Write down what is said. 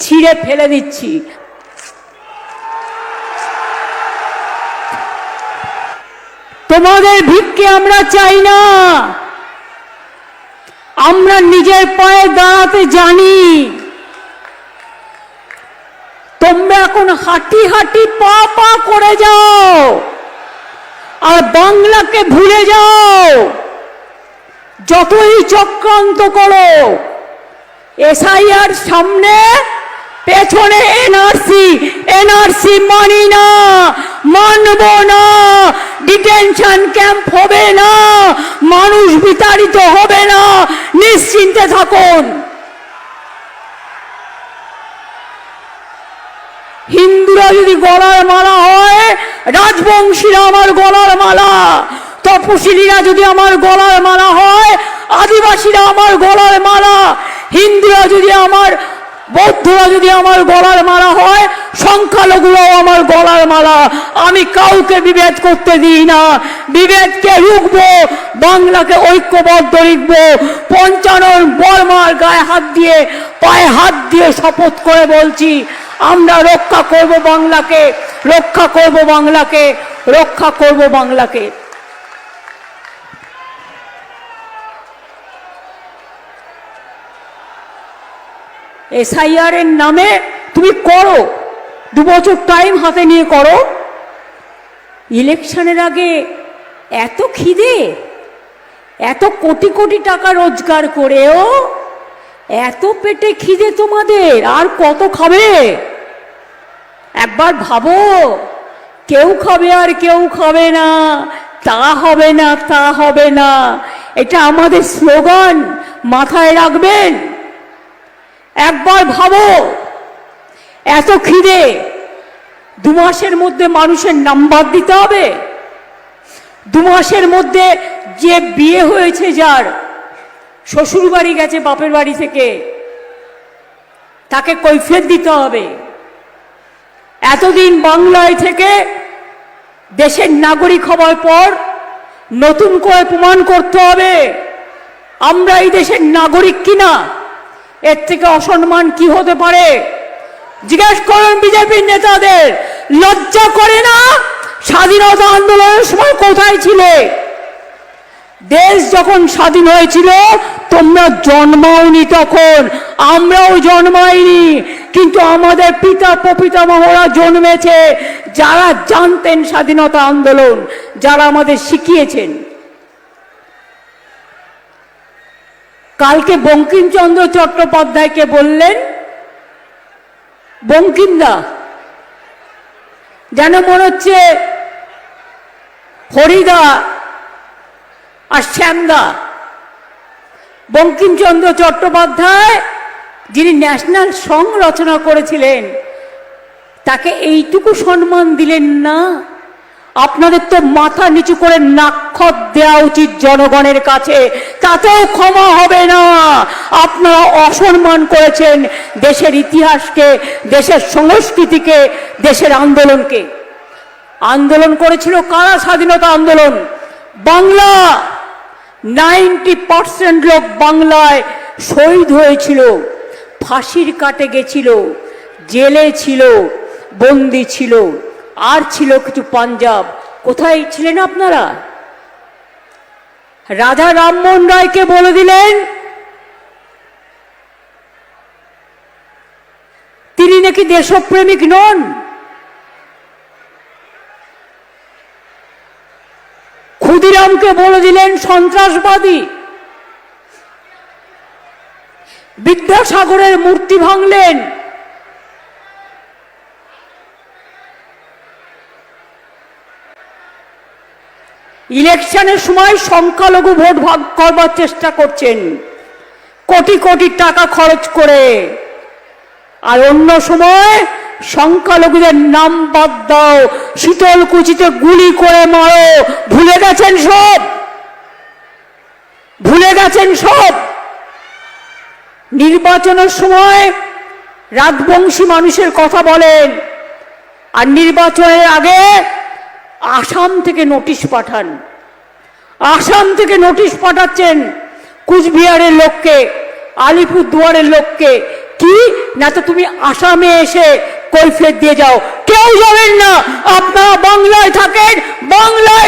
ছিঁড়ে ফেলে দিচ্ছি। তোমাদের ভিক্ষে আমরা চাই না, আমরা নিজের পায়ে দাঁড়াতে জানি। তোমরা এখন হাঁটি হাঁটি পা পা করে যাও আর বাংলাকে ভুলে যাও। যতই চক্রান্ত করো, এসআইআর সামনে, পেছনে এনআরসি, এনআরসি মানি না, মানব না, ডিটেনশন ক্যাম্প হবে না, মানুষ বিতাড়িত হবে না, নিশ্চিন্তে থাকুন। হিন্দুরা যদি গলার মালা হয়, রাজবংশীরা আমার গলার মালা, তপশিলীরা যদি আমার গলার মালা হয়, আদিবাসীরা আমার গলার মালা, হিন্দুরা যদি আমার, বৌদ্ধরা যদি আমার গলার মালা হয়, সংখ্যালঘুরাও আমার গলার মালা। আমি কাউকে বিভেদ করতে দিই না, বিভেদকে রুখবো, বাংলাকে ঐক্যবদ্ধ লিখবো। 55 বর্মার গায়ে হাত দিয়ে, পায়ে হাত দিয়ে শপথ করে বলছি, আমরা রক্ষা করব বাংলাকে, রক্ষা করব বাংলাকে, রক্ষা করব বাংলাকে। এসআইআর এর নামে তুমি করো, 2 বছর টাইম হাতে নিয়ে করো। ইলেকশনের আগে এত খিদে, এত কোটি কোটি টাকা রোজগার করেও এত পেটে খিদে তোমাদের, আর কত খাবে? একবার ভাবো, কেউ খাবে আর কেউ খাবে না, তা হবে না, তা হবে না, এটা আমাদের স্লোগান, মাথায় রাখবেন। একবার ভাবো, এত খিদে, 2 মাসের মধ্যে মানুষের নাম্বার দিতে হবে। 2 মাসের মধ্যে যে বিয়ে হয়েছে, যার শ্বশুর বাড়ি গেছে বাপের বাড়ি থেকে, তাকে কৈফিয়ত দিতে হবে। এতদিন বাংলায় থেকে দেশের নাগরিক হওয়ার পর নতুন করে প্রমাণ করতে হবে আমরা এই দেশের নাগরিক কিনা। এর থেকে অসম্মান কি হতে পারে? জিজ্ঞেস করুন বিজেপির নেতাদের, লজ্জা করে না? স্বাধীনতা আন্দোলনের সময় কোথায় ছিলে? দেশ যখন স্বাধীন হয়েছিল তোমরা জন্মাওনি, তখন আমরাও জন্মাইনি, কিন্তু আমাদের পিতা প্রপিতামহরা জন্মেছে, যারা জানতেন স্বাধীনতা আন্দোলন, যারা আমাদের শিখিয়েছেন। কালকে বঙ্কিমচন্দ্র চট্টোপাধ্যায়কে বললেন বঙ্কিমদা, যেন মনে হচ্ছে হরিদা আর শ্যামদা। বঙ্কিমচন্দ্র চট্টোপাধ্যায়, যিনি ন্যাশনাল সং রচনা করেছিলেন, তাকে এইটুকু সম্মান দিলেন না? আপনাদের তো মাথা নিচু করে নাক্ষত দেওয়া উচিত জনগণের কাছে, তাতেও ক্ষমা হবে না। আপনারা অসম্মান করেছেন দেশের ইতিহাসকে, দেশের সংস্কৃতিকে, দেশের আন্দোলনকে। আন্দোলন করেছিল কারা? স্বাধীনতা আন্দোলন। বাংলা, 90% লোক বাংলায় শহীদ হয়েছিল, ফাঁসির কাটে গেছিল, জেলে ছিল, বন্দি ছিল, আর ছিল কিছু পাঞ্জাব। কোথায় ছিলেন আপনারা? রাজা রামমোহন রায়কে বলে দিলেন তিনি নাকি দেশপ্রেমিক নন। ক্ষুদিরামকে বলে দিলেন সন্ত্রাসবাদী। বিদ্যাসাগরের মূর্তি ভাঙলেন। ইলেকশনের সময় সংখ্যালঘু ভোট ভাগ করবার চেষ্টা করছেন কোটি কোটি টাকা খরচ করে, আর অন্য সময় সংখ্যালঘুদের নাম বাদ দাও, শীতলকুচিতে গুলি করে মারো। ভুলে গেছেন সব, ভুলে গেছেন সব। নির্বাচনের সময় রাজবংশী মানুষের কথা বলেন, আর নির্বাচনের আগে আসাম থেকে নোটিশ পাঠান। আসাম থেকে নোটিশ পাঠাচ্ছেন কুচবিহারের লোককে, আলিপুরদুয়ারের লোককে, কি না তো তুমি আসামে এসে কৈফিয়ত দিয়ে যাও। কেউ যাবেন না, আপনারা বাংলায় থাকেন, বাংলায়